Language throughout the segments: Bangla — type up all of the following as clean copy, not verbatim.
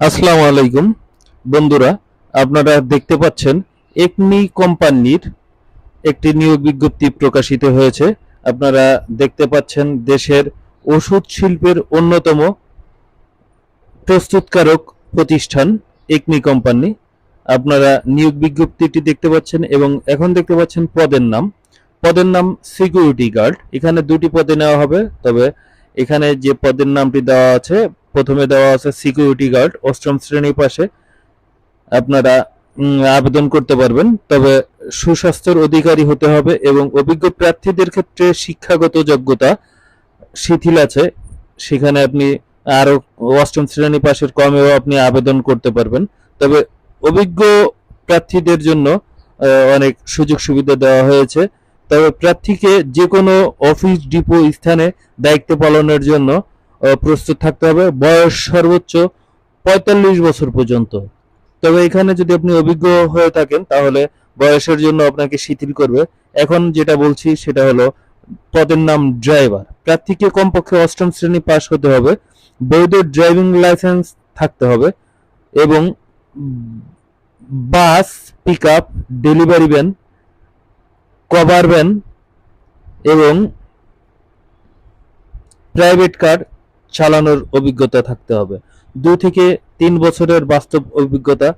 আসসালামু আলাইকুম বন্ধুরা, আপনারা দেখতে পাচ্ছেন একমি কোম্পানির একটি নিয়োগ বিজ্ঞপ্তি প্রকাশিত হয়েছে। আপনারা দেখতে পাচ্ছেন দেশের ওষুধ শিল্পের অন্যতম প্রস্তুতকারক প্রতিষ্ঠান একমি কোম্পানি। আপনারা নিয়োগ বিজ্ঞপ্তিটি দেখতে পাচ্ছেন এবং এখন দেখতে পাচ্ছেন পদের নাম সিকিউরিটি গার্ড। এখানে দুটি পদে নেওয়া হবে, তবে এখানে যে পদের নামটি দেওয়া আছে, প্রথমে দেওয়া আছে সিকিউরিটি গার্ড, অষ্টম শ্রেণী পাশে আপনারা আবেদন করতে পারবেন। তবে সুস্বাস্থ্যের অধিকারী হতে হবে এবং অভিজ্ঞ প্রার্থীদের ক্ষেত্রে শিক্ষাগত যোগ্যতা শিথিল আছে, সেখানে আপনি আরো অষ্টম শ্রেণী পাশের কমেও আপনি আবেদন করতে পারবেন। তবে অভিজ্ঞ প্রার্থীদের জন্য অনেক সুযোগ সুবিধা দেওয়া হয়েছে। তবে প্রার্থীকে যে কোনো অফিস ডিপো স্থানে দায়িত্ব পালনের জন্য প্রস্তুত থাকতে হবে। বয়স সর্বোচ্চ ৪৫ বছর পর্যন্ত। তবে এখানে যদি আপনি অভিজ্ঞ হয়ে থাকেন তাহলে বয়সের জন্য আপনাকে শিথিল করবে। এখন যেটা বলছি সেটা হলো পদের নাম ড্রাইভার। প্রার্থীকে কমপক্ষে অষ্টম শ্রেণী পাশ হতে হবে, বৈধ ড্রাইভিং লাইসেন্স থাকতে হবে এবং bus, pickup, delivery van, cover van এবং প্রাইভেট কার চালানোর অভিজ্ঞতা থাকতে হবে। 2 থেকে 3 বছরের বাস্তব অভিজ্ঞতা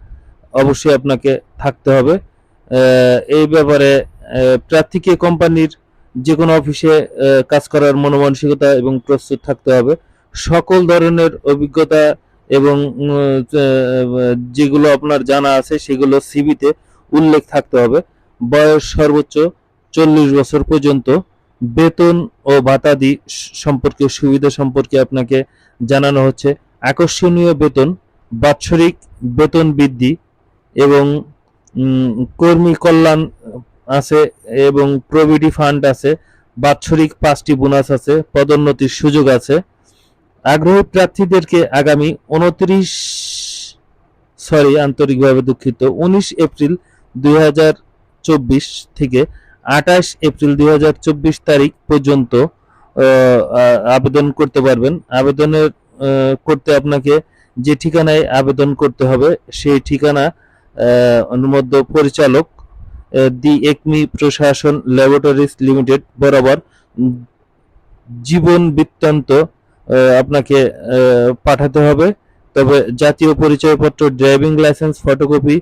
অবশ্যই আপনাকে থাকতে হবে। এই ব্যাপারে প্রার্থীকে কোম্পানির যে কোনো অফিসে কাজ করার মনোমানসিকতা এবং প্রস্তুত থাকতে হবে। সকল ধরনের অভিজ্ঞতা এবং যেগুলো আপনার জানা আছে সেগুলো সিভিতে উল্লেখ থাকতে হবে। বয়স সর্বোচ্চ 40 বছর পর্যন্ত। বেতন ও ভাতাদি সম্পর্কে, সুবিধা সম্পর্কে আপনাকে জানানো হচ্ছে। আকর্ষণীয় বেতন, বাৎসরিক বেতন বৃদ্ধি এবং কর্মী কল্যাণ আছে এবং প্রভিডি ফান্ড আছে। বাৎসরিক 5টি বোনাস আছে। পদোন্নতির সুযোগ আছে। আগ্রহী প্রার্থীদেরকে আগামী আন্তরিকভাবে দুঃখিত, 19 এপ্রিল 2024 থেকে 28 এপ্রিল 2024 তারিখ পর্যন্ত আবেদন করতে পারবেন। আবেদনের করতে আপনাকে যে ঠিকানায় আবেদন করতে হবে সেই ঠিকানা অনুমোদ্য পরিচালক দি একমি প্রশাসন ল্যাবরেটরিজ লিমিটেড বরাবর জীবন বৃত্তান্ত আপনাকে পাঠাতে হবে। তবে জাতীয় পরিচয়পত্র, driving licence photocopy,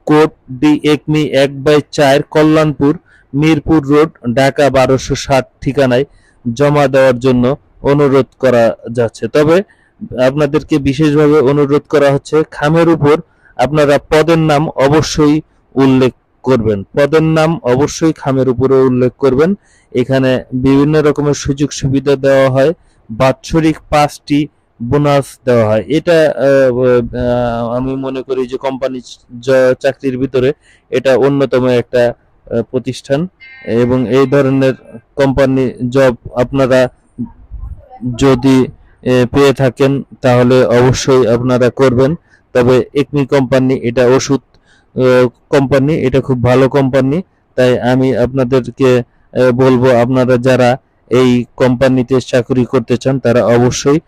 code D Acme 1/4 Kalyanpur, Mirpur road, Dhaka 1260 ঠিকানায় জমা দেওয়ার জন্য অনুরোধ করা যাচ্ছে। তবে আপনাদেরকে বিশেষভাবে অনুরোধ করা হচ্ছে খামের উপর আপনারা পদের নাম অবশ্যই উল্লেখ করবেন। পদের নাম অবশ্যই খামের উপরে উল্লেখ করবেন। এখানে বিভিন্ন রকমের সুযোগ সুবিধা দেওয়া হয়, বাৎসরিক 5টি বোনাস দেওয়া হয়। এটা আমি মনে করি যে কোম্পানি চাকরির ভিতরে এটা অন্যতম একটা প্রতিষ্ঠান এবং এই ধরনের কোম্পানি জব আপনারা যদি পেয়ে থাকেন তাহলে অবশ্যই আপনারা করবেন। তবে একমি কোম্পানি এটা ওষুধ কোম্পানি, এটা খুব ভালো কোম্পানি। তাই আমি আপনাদেরকে বলবো আপনারা যারা এই কোম্পানিতে চাকরি করতে চান তারা অবশ্যই